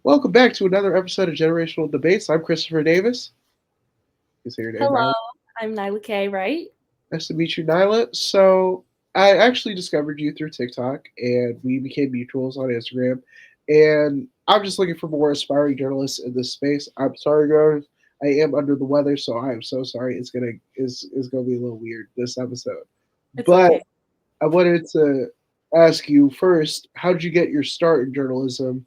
Welcome back to another episode of Generational Debates. I'm Christopher Davis. You say your name, Hello, Nyla. I'm Nyla K, right? Nice to meet you, Nyla. So I actually discovered you through TikTok, and we became mutuals on Instagram. And I'm just looking for more aspiring journalists in this space. I'm sorry, guys. I am under the weather, so I am so sorry. It's gonna be a little weird this episode. It's But okay. I wanted to ask you first, how did you get your start in journalism?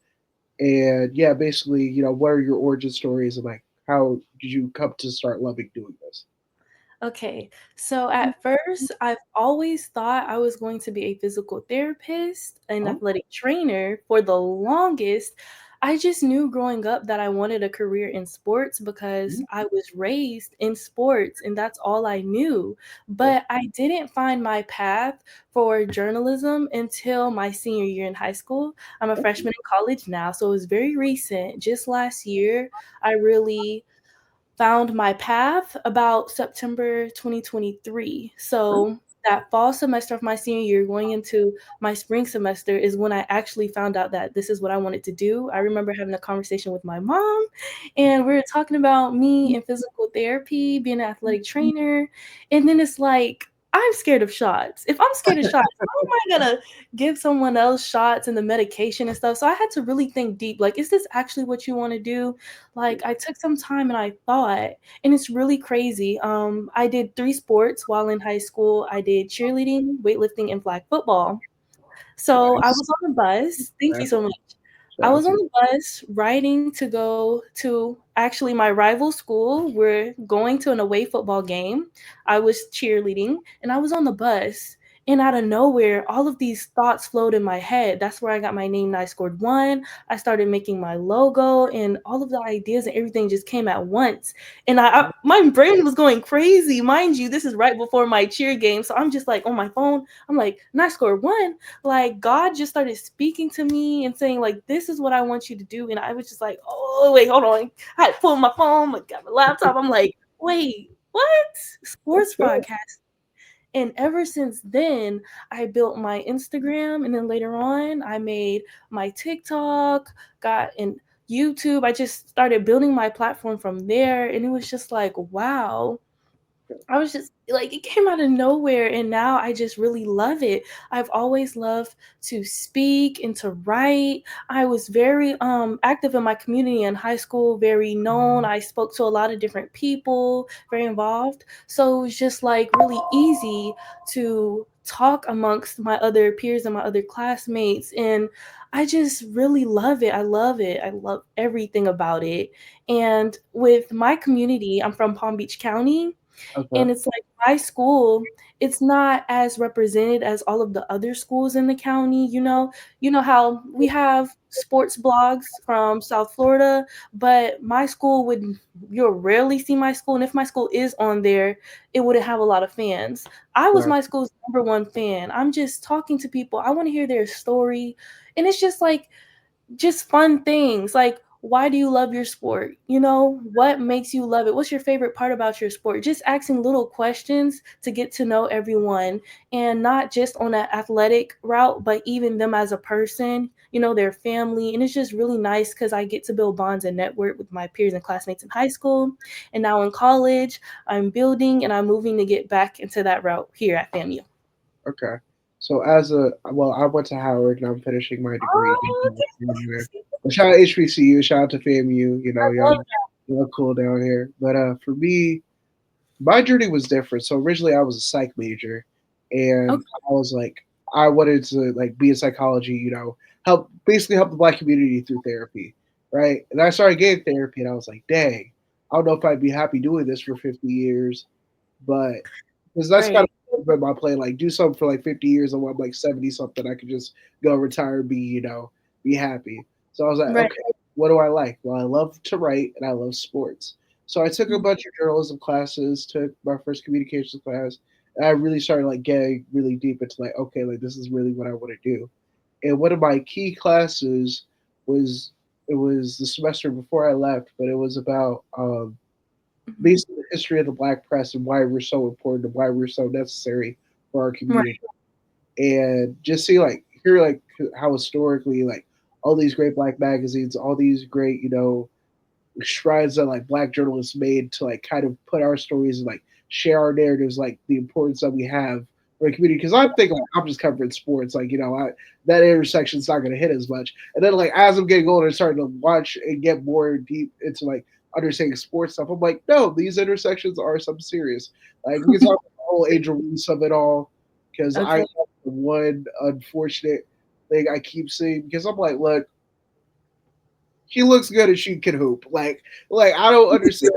And yeah, basically, what are your origin stories and like how did you come to start loving doing this? Okay, so at first, I've always thought I was going to be a physical therapist, an Oh, athletic trainer. For the longest, I just knew growing up that I wanted a career in sports because mhm, I was raised in sports and that's all I knew. okay, But I didn't find my path for journalism until my senior year in high school. I'm a okay, freshman in college now, so it was very recent. Just last year, I really found my path about September 2023. okay, So that fall semester of my senior year, going into my spring semester, is when I actually found out that this is what I wanted to do. I remember having a conversation with my mom, and we were talking about me and physical therapy, being an athletic trainer. And then it's like, I'm scared of shots. If I'm scared of shots, how am I gonna give someone else shots and the medication and stuff? So I had to really think deep, like, is this actually what you want to do? Like, I took some time and I thought, and it's really crazy. I did 3 sports while in high school. I did cheerleading, weightlifting, and flag football. So I nice. was on the bus. Thank you That's so much. I shout out was to on you. the bus riding to go to actually my rival school. We're going to an away football game. I was cheerleading and I was on the bus. And out of nowhere, all of these thoughts flowed in my head. That's where I got my name and I scored one. I started making my logo, and all of the ideas and everything just came at once. And my brain was going crazy. Mind you, this is right before my cheer game. So I'm just like on my phone. I'm like, and I scored one. Like, God just started speaking to me and saying, like, this is what I want you to do. And I was just like, oh wait, hold on. I had to pull my phone, like, got my laptop. I'm like, wait, what? That's Sports good. broadcast. And ever since then, I built my Instagram, and then later on I made my TikTok, got in YouTube. I just started building my platform from there, and it was just like, wow, I was just like, it came out of nowhere, and now I just really love it. I've always loved to speak and to write. I was very active in my community in high school, very known. I spoke to a lot of different people, very involved. So it was just like really easy to talk amongst my other peers and my other classmates, and I just really love it. I love it. I love everything about it. And with my community, I'm from Palm Beach County, Okay. and it's like my school, it's not as represented as all of the other schools in the county, you know? You know how we have sports blogs from South Florida, but my school would, you'll rarely see my school. And if my school is on there, it wouldn't have a lot of fans. I was Right. my school's number one fan. I'm just talking to people. I want to hear their story. And it's just like, just fun things like, why do you love your sport? You know, what makes you love it? What's your favorite part about your sport? Just asking little questions to get to know everyone, and not just on an athletic route, but even them as a person, you know, their family. And it's just really nice because I get to build bonds and network with my peers and classmates in high school. And now in college, I'm building and I'm moving to get back into that route here at FAMU. Okay. So I went to Howard and I'm finishing my degree in Oh, English management. Well, shout out HBCU, shout out to FAMU. I love Y'all cool down here. But for me, my journey was different. So originally I was a psych major, that. and I was like, I wanted to like be in psychology, help the black community through therapy, right? And I started getting therapy, and I was like, dang, I don't know if I'd be happy doing this for 50 years, but because that's kind Right. of been my plan, like do something for like 50 years, and when I'm like 70 something, I could just go retire, be be happy. So I was like, Right. okay, what do I like? Well, I love to write and I love sports. So I took a Mhm. bunch of journalism classes, took my first communications class, and I really started like getting really deep into like, okay, like this is really what I want to do. And one of my key classes was it was the semester before I left, but it was about Mhm. basically the history of the black press and why we're so important and why we're so necessary for our Right. community. And just see like hear like how historically like all these great black magazines, all these great, strides that like black journalists made to like kind of put our stories and like share our narratives, like the importance that we have for the community. Because I'm thinking like I'm just covering sports, like that intersection's not going to hit as much. And then like as I'm getting older and starting to watch and get more deep into like understanding sports stuff, I'm like, no, these intersections are something serious. Like we can talk about the whole Angel Reese of it all, because I Okay. the one unfortunate thing I keep seeing, because I'm like, look, she looks good and she can hoop. Like I don't understand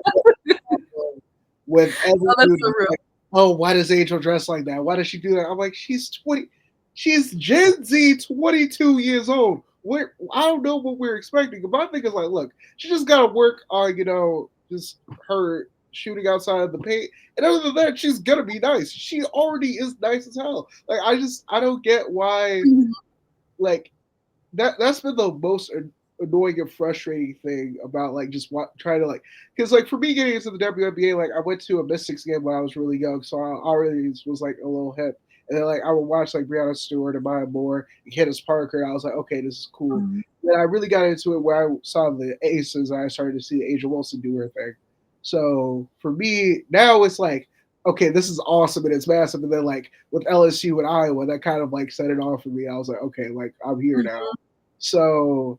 with Oh, every that's dude. so real. Like, oh, why does Angel dress like that? Why does she do that? I'm like, she's 20. She's Gen Z, 22 years old. I don't know what we're expecting. But my thing is like, look, she just got to work on just her shooting outside of the paint. And other than that, she's gonna be nice. She already is nice as hell. Like I don't get why Mhm. like that's been the most annoying and frustrating thing about like just trying to like, because like for me getting into the WNBA, like I went to a Mystics game when I was really young, so I already was like a little hip. And then like I would watch like Brianna Stewart and Maya Moore and Candace Parker, and I was like, okay, this is cool. Mhm. Then I really got into it where I saw the Aces, and I started to see Angel Wilson do her thing. So for me now, it's like, okay, this is awesome and it's massive. And then like with LSU and Iowa, that kind of like set it off for me. I was like, okay, like I'm here now. So,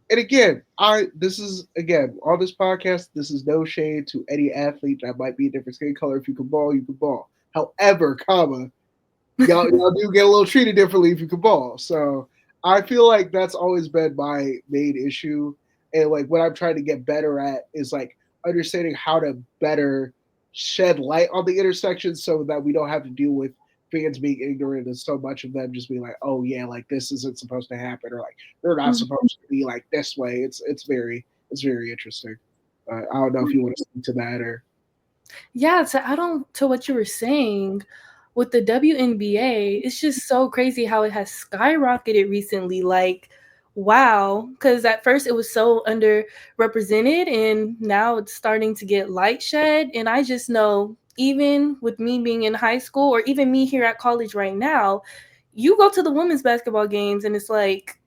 and again, I this is again on this podcast. This is no shade to any athlete that might be a different skin color. If you can ball, you can ball. However, comma, y'all do get a little treated differently if you can ball. So I feel like that's always been my main issue, and like what I'm trying to get better at is like understanding how to better shed light on the intersections so that we don't have to deal with fans being ignorant and so much of them just being like, oh yeah, like this isn't supposed to happen, or like they're not Mhm. supposed to be like this way. It's very interesting. I don't know if you want to speak to that or Yeah, to add on to what you were saying, with the WNBA, it's just so crazy how it has skyrocketed recently. Like, wow, because at first it was so underrepresented, and now it's starting to get light shed. And I just know, even with me being in high school, or even me here at college right now, you go to the women's basketball games, and it's like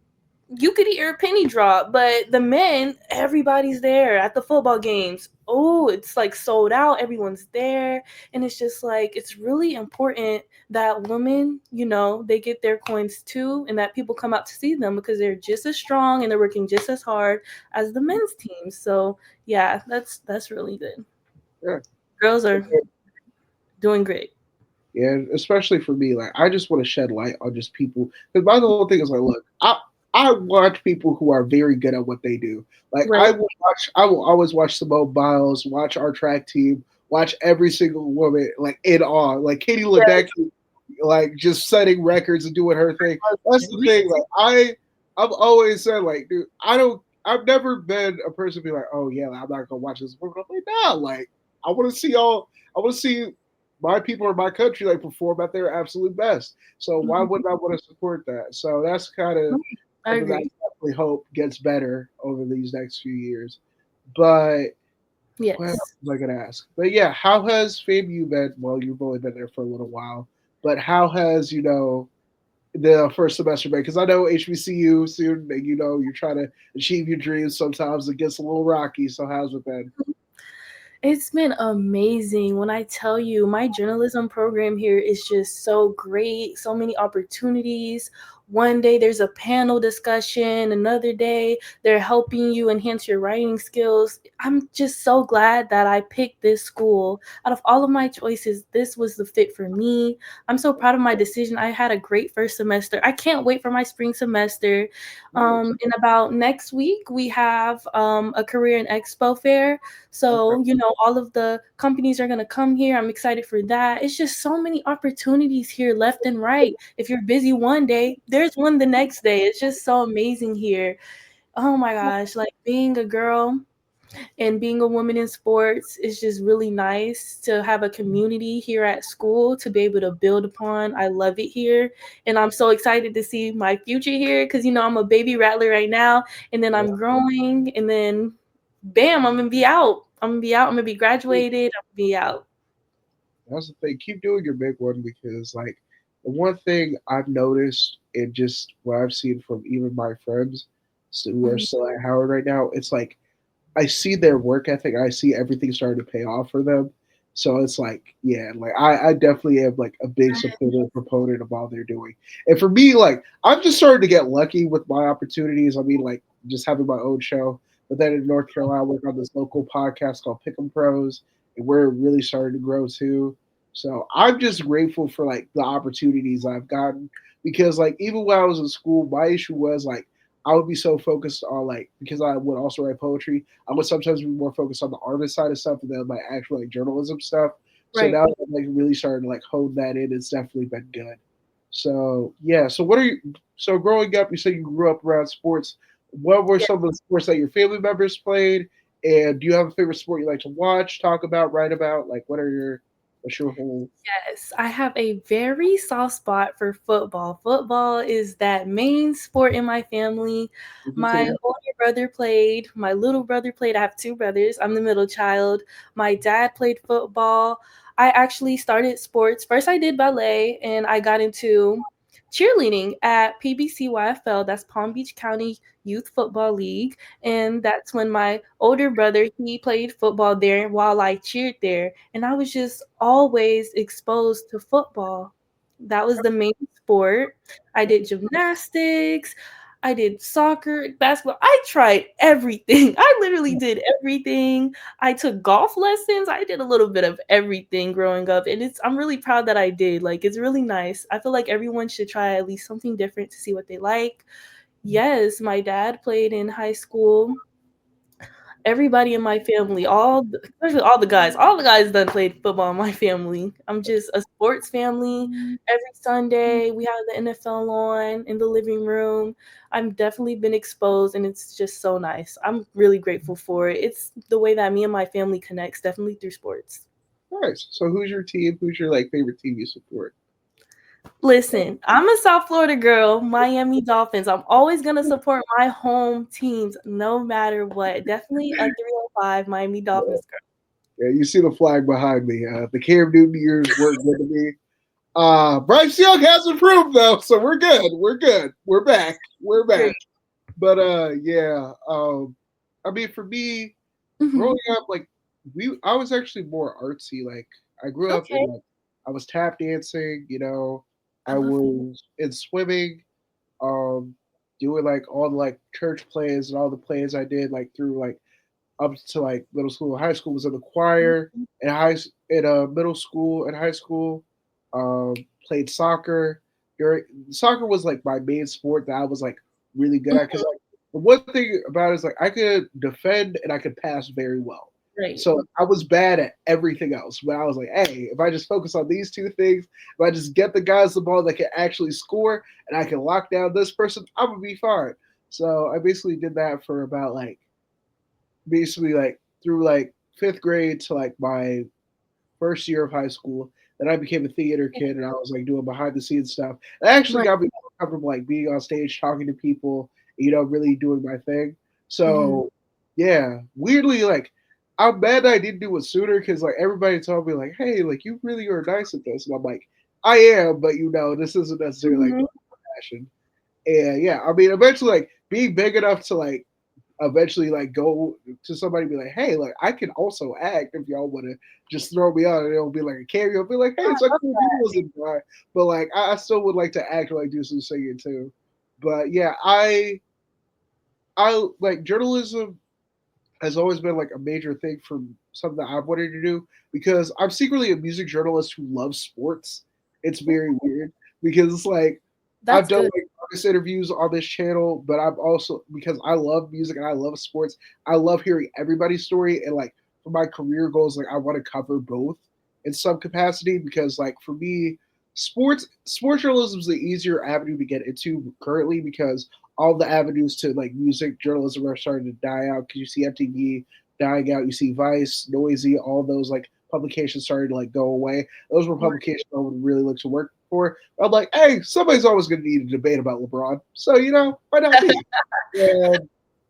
you could hear a penny drop, but the men, everybody's there at the football games. Oh, it's like sold out, everyone's there. And it's just like, it's really important that women, they get their coins too, and that people come out to see them because they're just as strong and they're working just as hard as the men's team. So yeah, that's really good. yeah. Girls are doing great. Yeah, especially for me, like I just want to shed light on just people. Because my whole thing is like, look, I watch people who are very good at what they do. Like Right. I will always watch Simone Biles, watch our track team, watch every single woman like in awe. Like Katie Yes. Ledecky, like just setting records and doing her thing. That's the thing. Like I've always said, like, dude, I've never been a person to be like, oh yeah, like, I'm not gonna watch this woman. I'm like, nah, like I want to see all. I want to see my people or my country like perform at their absolute best. So why Mhm. wouldn't I want to support that? So that's kind of I something that I agree. definitely hope gets better over these next few years. But what else Yes. was I gonna ask? But yeah, how has FAMU been? Well, you've only been there for a little while, but how has the first semester been? Because I know HBCU soon, and you're trying to achieve your dreams. Sometimes it gets a little rocky. So how's it been? It's been amazing. When I tell you, my journalism program here is just so great, so many opportunities. One day there's a panel discussion, another day they're helping you enhance your writing skills. I'm just so glad that I picked this school. Out of all of my choices, this was the fit for me. I'm so proud of my decision. I had a great first semester. I can't wait for my spring semester. Nice. In about next week, we have a career and expo fair, Okay. so, all of the companies are going to come here. I'm excited for that. It's just so many opportunities here left and right. If you're busy one day, there's one the next day. It's just so amazing here. Oh my gosh, like being a girl and being a woman in sports is just really nice to have a community here at school to be able to build upon. I love it here. And I'm so excited to see my future here because, I'm a baby rattler right now. And then I'm growing. And then, bam, I'm going to be out. I'm going to be out. I'm going to be graduated. I'm going to be out. That's the thing. Keep doing your big one because like the one thing I've noticed and just what I've seen from even my friends who are Mhm. still at Howard right now, it's like I see their work ethic. I see everything starting to pay off for them. So it's like, yeah, like I definitely am like a big supporter proponent of all they're doing. And for me, like I'm just starting to get lucky with my opportunities. I mean, like just having my own show. But then in North Carolina, I work on this local podcast called Pick'em Pros, and we're really starting to grow too. So I'm just grateful for like the opportunities I've gotten because like even when I was in school, my issue was like I would be so focused on like because I would also write poetry. I would sometimes be more focused on the artist side of stuff and then my actual like journalism stuff. So Right. now that I'm like really starting to like hone that in, it's definitely been good. So yeah. So what are you? So growing up, you said you grew up around sports. What were Yeah. some of the sports that your family members played? And do you have a favorite sport you like to watch, talk about, write about? Like, what's your whole? Yes, I have a very soft spot for football. Football is that main sport in my family. Would you My say? older brother played, my little brother played. I have two brothers. I'm the middle child. My dad played football. I actually started sports. First, I did ballet and I got into cheerleading at PBCYFL, that's Palm Beach County Youth Football League. And that's when my older brother, he played football there while I cheered there, and I was just always exposed to football. That was the main sport. I did gymnastics, I did soccer, basketball. I tried everything. I literally did everything. I took golf lessons. I did a little bit of everything growing up, and I'm really proud that I did. Like it's really nice. I feel like everyone should try at least something different to see what they like. Yes, my dad played in high school. Everybody in my family, especially all the guys done played football in my family. I'm just a sports family. Every Sunday we have the NFL on in the living room. I've definitely been exposed and it's just so nice. I'm really grateful for it. It's the way that me and my family connects, definitely through sports. Nice. So who's your team? Who's your like favorite team you support? Listen, I'm a South Florida girl, Miami Dolphins. I'm always going to support my home teams no matter what. Definitely a 305 Miami Yeah, Dolphins girl. yeah, you see the flag behind me. The Cam Newton years weren't good to me. Bryce Young has improved though, so we're good. We're good. We're back. We're Great. back. But yeah. I mean, for me, growing Mhm. up, like I was actually more artsy. Like I grew up in Okay. like I was tap dancing. You know, I I love that. was in swimming. Um, doing like all the like church plays and all the plays I did like through like up to like middle school. High school was in the choir. In middle school and high school, played soccer. During soccer was like my main sport that I was like really good at because Mhm. like the one thing about it is like I could defend and I could pass very well. Right. So I was bad at everything else. But I was like, hey, if I just focus on these two things, if I just get the guys the ball that can actually score and I can lock down this person, I'm gonna be fine. So I basically did that for about like basically like through like fifth grade to like my first year of high school. Then I became a theater kid and I was like doing behind the scenes stuff. It actually Right. got me comfortable like being on stage, talking to people, really doing my thing. Mhm. So yeah, weirdly like I'm mad that I didn't do it sooner because like everybody told me like, hey, like you really are nice at this. And I'm like, I am, but this isn't necessarily like Mhm. my passion. And yeah, I mean eventually like being big enough to like eventually like go to somebody and be like, hey, like I can also act if y'all want to just throw me on and it'll be like a cameo. I'll be like, hey, I it's like love cool that. journalism guy. But like I still would like to act or like do some singing too. But yeah, I like journalism has always been like a major thing for something that I've wanted to do because I'm secretly a music journalist who loves sports. It's very weird because it's like I've That's done good. like artist interviews on this channel, but I'm also because I love music and I love sports. I love hearing everybody's story and like for my career goals, like I want to cover both in some capacity because like for me, sports journalism is the easier avenue to get into currently because all the avenues to like music journalism are starting to die out because you see MTV dying out, you see Vice, Noisy, all those like publications starting to like go away. Those were publications I would really look to work for. I'm like, hey, somebody's always going to need a debate about LeBron, so why not me? And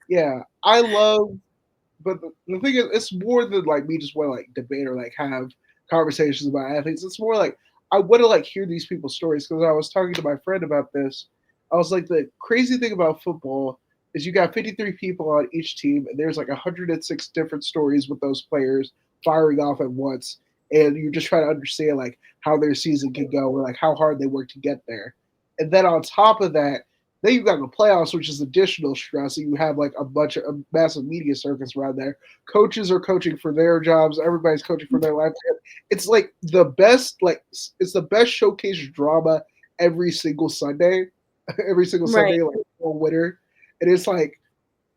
yeah, I love, but the thing is, it's more than like me just want to like debate or like have conversations about athletes. It's more like I want to like hear these people's stories because I was talking to my friend about this. I was like, the crazy thing about football is you got 53 people on each team, and there's like 106 different stories with those players firing off at once, and you're just trying to understand like how their season could go or like how hard they work to get there. And then on top of that, then you've got the playoffs, which is additional stress. And you have like a massive media circus around there. Coaches are coaching for their jobs. Everybody's coaching for their life. It's like the best, like it's the best showcase drama every single Sunday, every single Right. Sunday, like all winter. And it's like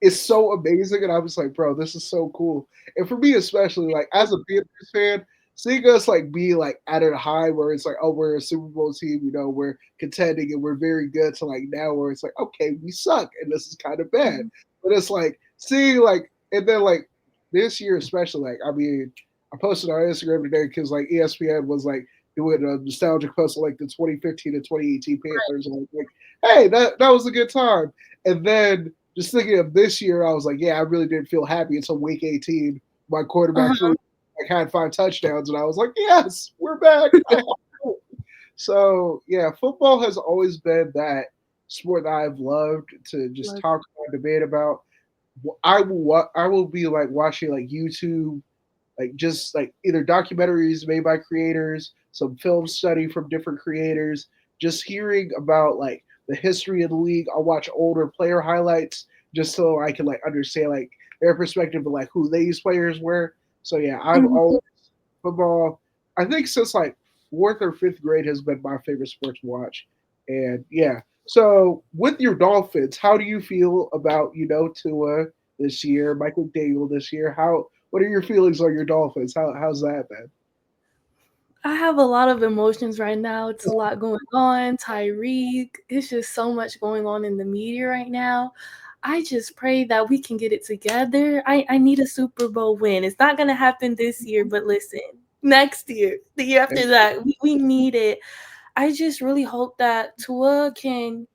it's so amazing. And I was like, bro, this is so cool. And for me, especially, like as a Panthers fan, seeing us like be like at a high where it's like, oh, we're a Super Bowl team, we're contending and we're very good to like now where it's like, okay, we suck and this is kind of bad. Mhm. But it's like seeing like and then like this year especially, like I mean, I posted on Instagram today because like ESPN was like doing a nostalgic post of like the 2015 and 2018 Panthers and like, hey, that was a good time. And then just thinking of this year, I was like, yeah, I really didn't feel happy until week 18. My quarterback Uh-huh. threw like had 5 touchdowns, and I was like, yes, we're back. So yeah, football has always been that sport that I've loved to just Like, talk about, debate about. I will be like watching like YouTube, like just like either documentaries made by creators, some film study from different creators, just hearing about like the history of the league. I'll watch older player highlights just so I can like understand like their perspective of like who these players were. So yeah, I've mhm. always football. I think since like fourth or fifth grade has been my favorite sport to watch, and yeah. So with your Dolphins, how do you feel about Tua this year, Michael Daniel this year? How what are your feelings on your Dolphins? How's that been? I have a lot of emotions right now. It's a lot going on. Tyreek, it's just so much going on in the media right now. I just pray that we can get it together. I need a Super Bowl win. It's not going to happen this year, but listen, next year, the year after that, we need it. I just really hope that Tua can,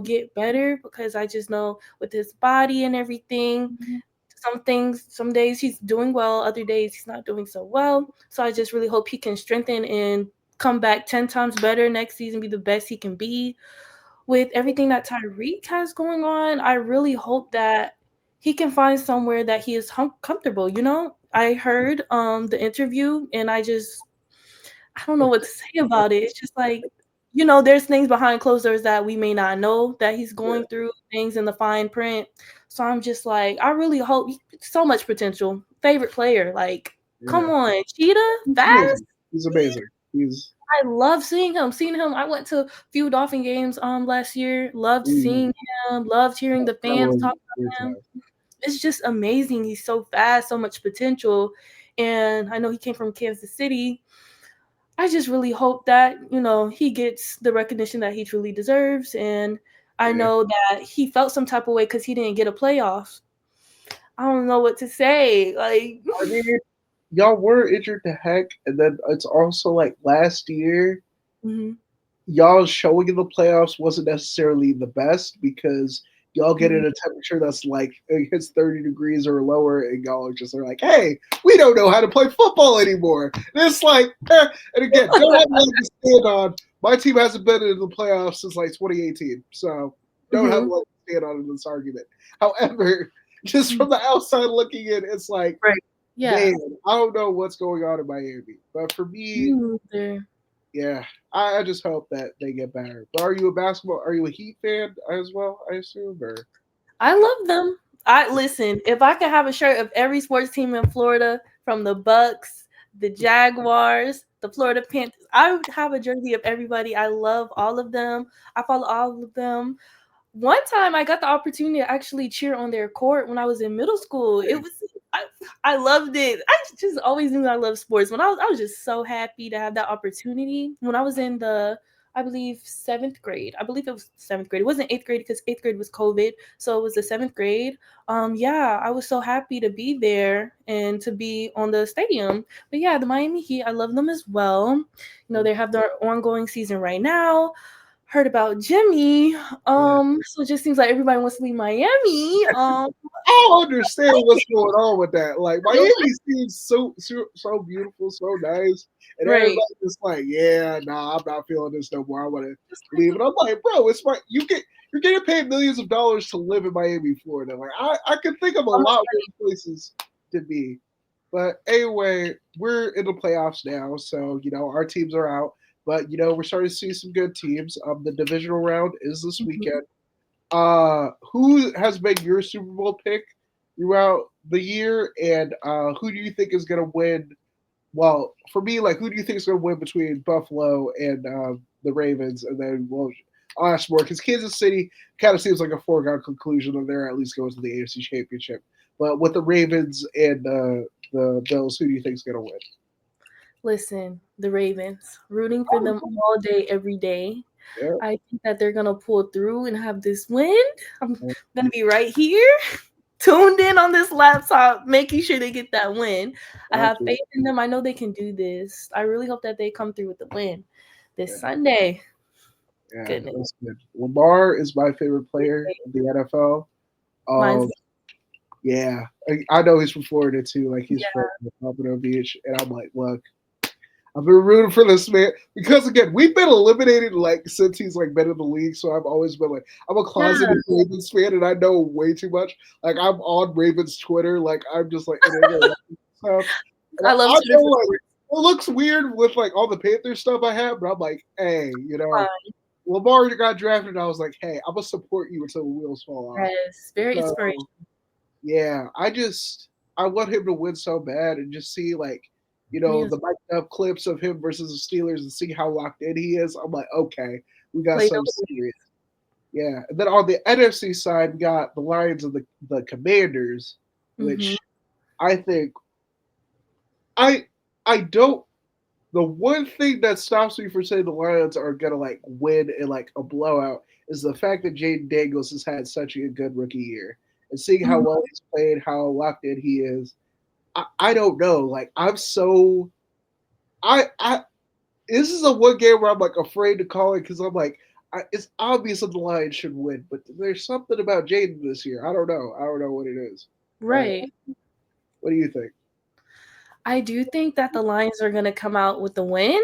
get better because I just know with his body and everything, some things, some days he's doing well, other days he's not doing so well. So I just really hope he can strengthen and come back 10 times better next season, be the best he can be. With everything that Tyreek has going on, I really hope that he can find somewhere that he is comfortable. I heard the interview and I don't know what to say about it. It's just like, there's things behind closed doors that we may not know that he's Yeah, going through, things in the fine print. So I'm just like, I really hope so much potential. Favorite player, like, yeah. come on, Cheetah, He's fast. amazing. He's amazing. He's I love seeing him. Seeing him, I went to a few Dolphin games last year. Loved he, seeing him. Loved hearing the that fans was talk a good about him. time. It's just amazing. He's so fast, so much potential. And I know he came from Kansas City. I just really hope that, he gets the recognition that he truly deserves. And I Yeah. know that he felt some type of way because he didn't get a playoff. I don't know what to say. Like, I mean, y'all were injured to heck, and then it's also like last year mhm, y'all's showing in the playoffs wasn't necessarily the best because y'all get in mhm, a temperature that's like it hits 30 degrees or lower, and y'all just are like, hey, we don't know how to play football anymore. And it's like, and again, don't have a leg to stand on. My team hasn't been in the playoffs since like 2018, so don't have a mhm, leg to stand on in this argument. However, just mhm. from the outside looking in, it's like, Right. Yeah. man, I don't know what's going on in Miami. But for Me me, neither. yeah, I just hope that they get better. But are you a basketball? Are you a Heat fan as well? I assume, or I love them. I listen, if I could have a shirt of every sports team in Florida, from the Bucks, the Jaguars, the Florida Panthers, I would have a jersey of everybody. I love all of them. I follow all of them. One time I got the opportunity to actually cheer on their court when I was in middle school. It was I, I loved it. I just always knew I loved sports. When I was just so happy to have that opportunity. When I was in the I believe seventh grade. I believe it was seventh grade. It wasn't eighth grade because eighth grade was COVID. So it was the seventh grade. Yeah, I was so happy to be there and to be on the stadium. But yeah, the Miami Heat, I love them as well. They have their ongoing season right now. Heard about Jimmy. yeah, So it just seems like everybody wants to leave Miami. I don't understand what's going on with that. Like Miami seems so beautiful, so nice, and Right. everybody's just like, yeah, nah, I'm not feeling this no more. I want to Just leave. And I'm like, bro, it's my you're getting paid millions of dollars to live in Miami, Florida. Like I can think of a how much lot money? worse places to be. But anyway, we're in the playoffs now, so our teams are out. But we're starting to see some good teams. The divisional round is this Mhm. weekend. Who has been your Super Bowl pick throughout the year, and who do you think is going to win? Well, for me, like, who do you think is going to win between Buffalo and the Ravens? And then, well, I'll ask more because Kansas City kind of seems like a foregone conclusion that they're at least going to the AFC Championship. But with the Ravens and the Bills, who do you think is going to win? Listen, the Ravens, rooting for them all day, every day. Yeah, I think that they're gonna pull through and have this win. I'm gonna be right here, tuned in on this laptop, making sure they get that win. I have gotcha. faith in them. I know they can do this. I really hope that they come through with the win this Yeah, Sunday. yeah, Goodness, that's good. Lamar is my favorite player in the NFL. mine's Um, Yeah, I know he's from Florida too. Like he's yeah, from Pompano Beach, and I'm like, look, I've been rooting for this man because again, we've been eliminated like since he's like been in the league. So I've always been like, I'm a yeah. closeted Ravens fan, and I know way too much. Like I'm on Ravens Twitter, like I'm just like in there stuff. And I love I Twitter know for like sports. it looks weird with like all the Panthers stuff I have, but I'm like, hey, Fun. Lamar got drafted, and I was like, hey, I'm gonna support you until the wheels fall off. Yes, very So inspirational. yeah, I want him to win so bad and just see like, Me the as mic'd up clips of him versus the Steelers and see how locked in he is. I'm like, okay, we got play some over. serious. Yeah. And then on the NFC side, we got the Lions and the Commanders, Mm-hmm. which I think I I don't the one thing that stops me from saying the Lions are gonna like win in like a blowout is the fact that Jaden Daniels has had such a good rookie year. And seeing how well he's played, how locked in he is, I don't know. Like I'm so I this is a one game where I'm like afraid to call it because I'm like it's obvious that the Lions should win, but there's something about Jaden this year. I don't know. I don't know what it is. But Right. what do you think? I do think that the Lions are gonna come out with the win.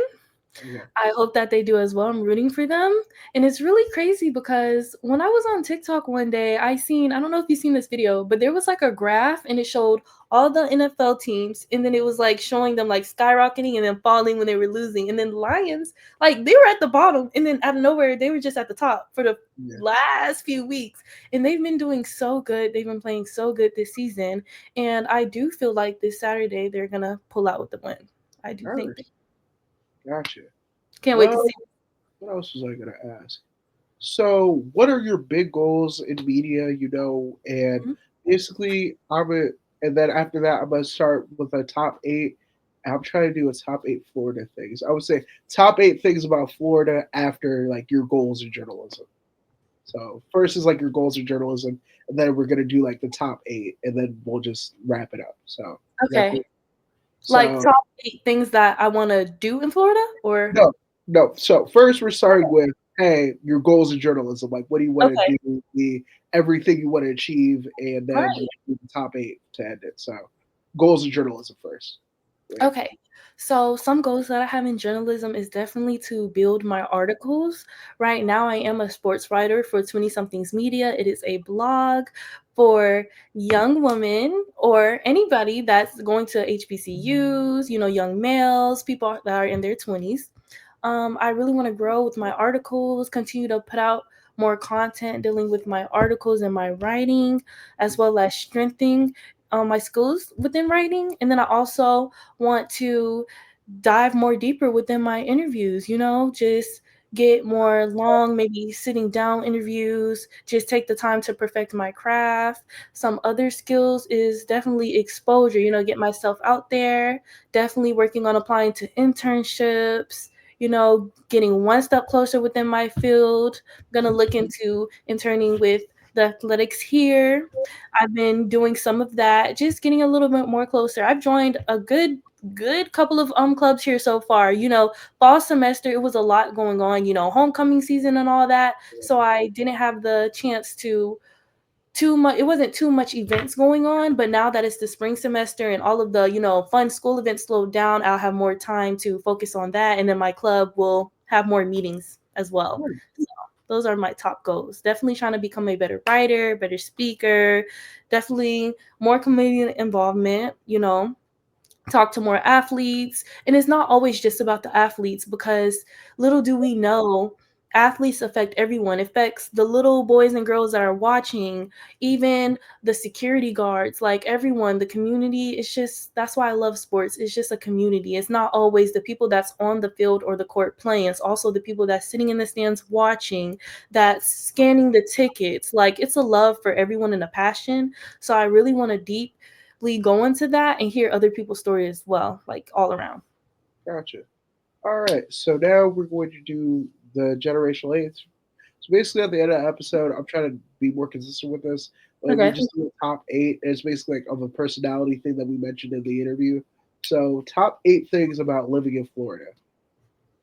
Okay. I hope that they do as well. I'm rooting for them. And it's really crazy because when I was on TikTok one day, I don't know if you've seen this video, but there was like a graph and it showed all the NFL teams and then it was like showing them like skyrocketing and then falling when they were losing. And then the Lions, like they were at the bottom and then out of nowhere they were just at the top for the Yeah. last few weeks. And they've been doing so good. They've been playing so good this season. And I do feel like this Saturday they're gonna pull out with the win. I do All think right. they Gotcha. can't wait to Well, see. what else was I gonna ask? So, what are your big goals in media? And basically, and then after that, I'm gonna start with a top eight. I'm trying to do a top eight Florida things. I would say top eight things about Florida after like your goals in journalism. So first is like your goals in journalism, and then we're gonna do like the top eight, and then we'll just wrap it up. So is that Okay. cool? Like So top 8 things that I wanna do in Florida or no, no. So first, we're starting with hey, your goals in journalism. Like, what do you want to okay, do? The everything you want to achieve, and then right. we'll do the top eight to end it. So, goals in journalism first. Yeah. Okay. So some goals that I have in journalism is definitely to build my articles. Right now I am a sports writer for 20 somethings media. It is a blog for young women or anybody that's going to HBCUs, young males, people that are in their 20s. I really want to grow with my articles, continue to put out more content dealing with my articles and my writing, as well as strengthening my skills within writing. And then I also want to dive more deeper within my interviews, just get more long, maybe sitting down interviews, just take the time to perfect my craft. Some other skills is definitely exposure, get myself out there, definitely working on applying to internships, getting one step closer within my field. I'm going to look into interning with the athletics here. I've been doing some of that, just getting a little bit more closer. I've joined a good couple of clubs here so far. Fall semester it was a lot going on, homecoming season and all that. So I didn't have the chance to too much, it wasn't too much events going on, but now that it's the spring semester and all of the, fun school events slowed down, I'll have more time to focus on that, and then my club will have more meetings as well. Right. So those are my top goals. Definitely trying to become a better writer, better speaker, definitely more community involvement, talk to more athletes. And it's not always just about the athletes, because little do we know, athletes affect everyone. It affects the little boys and girls that are watching, even the security guards, like everyone, the community. It's just, that's why I love sports. It's just a community. It's not always the people that's on the field or the court playing. It's also the people that's sitting in the stands watching, that's scanning the tickets. Like, it's a love for everyone and a passion. So I really want to go into that and hear other people's story as well, like all around. Gotcha. All right. So now we're going to do the generational aids. So basically, at the end of the episode, I'm trying to be more consistent with this. Like we Okay. just do a top eight. And it's basically like of a personality thing that we mentioned in the interview. So top eight things about living in Florida.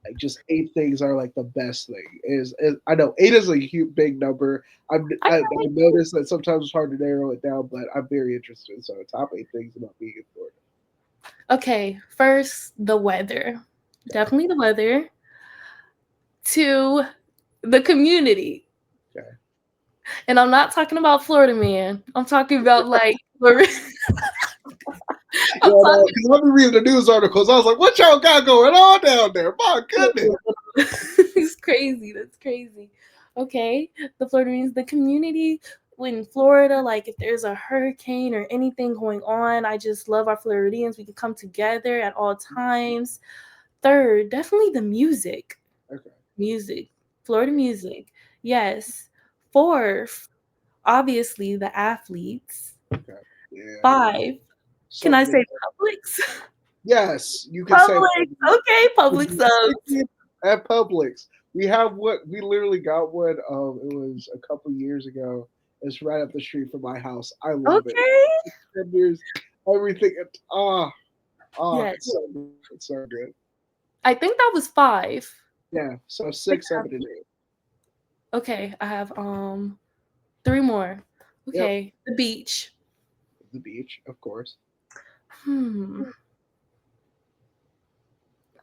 Like just eight things are like the best thing. Is I know eight is a huge big number. I I can't wait. noticed that sometimes it's hard to narrow it down, but I'm very interested. So top eight things about being in Florida. Okay, first, the weather. Definitely the weather. Two, the community. Okay. And I'm not talking about Florida man. I'm talking about like Yeah, I'm no, because I've been reading the news articles. I was like, what y'all got going on down there? My goodness. talking It's crazy. That's crazy. Okay. The Floridians, the community in Florida, like if there's a hurricane or anything going on, I just love our Floridians. We can come together at all times. Third, definitely the music. Okay. Music. Florida music. Yes. Fourth, obviously the athletes. Okay. Yeah. Five, can So I good. say Publix? Yes, you can say Publix. Okay, Publix subs. at Publix. We have what we literally got one. It was a couple years ago. It's right up the street from my house. I love it. Okay. There's everything. Yes. So good, so good. I think that was five. Yeah. So I think six, I have, 7, and 8. okay, I have three more. Yep. Okay, the beach. The beach, of course. Hmm.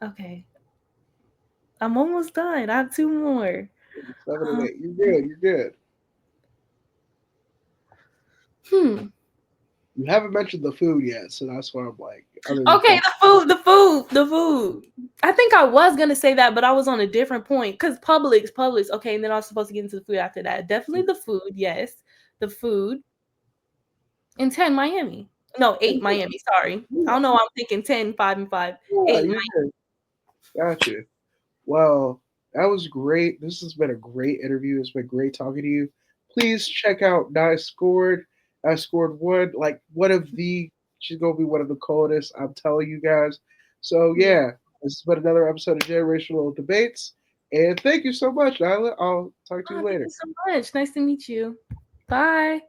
Okay, I'm almost done. I have two more. 7 and 8. You're Um, good. You're good. hmm. You haven't mentioned the food yet, so that's why I'm like, other than Okay, food. the food. I think I was gonna say that, but I was on a different point because Publix. Okay, and then I was supposed to get into the food after that. Definitely the food. Yes, the food. And 10 Miami. No, 8 Miami. Sorry, I don't know why I'm thinking 10, 5, and 5. Yeah, 8 you're good. Gotcha. Well, that was great. This has been a great interview. It's been great talking to you. Please check out I Scored. I Scored one, like one of the, she's gonna be one of the coldest, I'm telling you guys. So Miami. yeah, this has been another episode of Generational Debates. And thank you so much, Nyla. I'll talk to you Oh, thank later. you so much. Nice to meet you. Bye.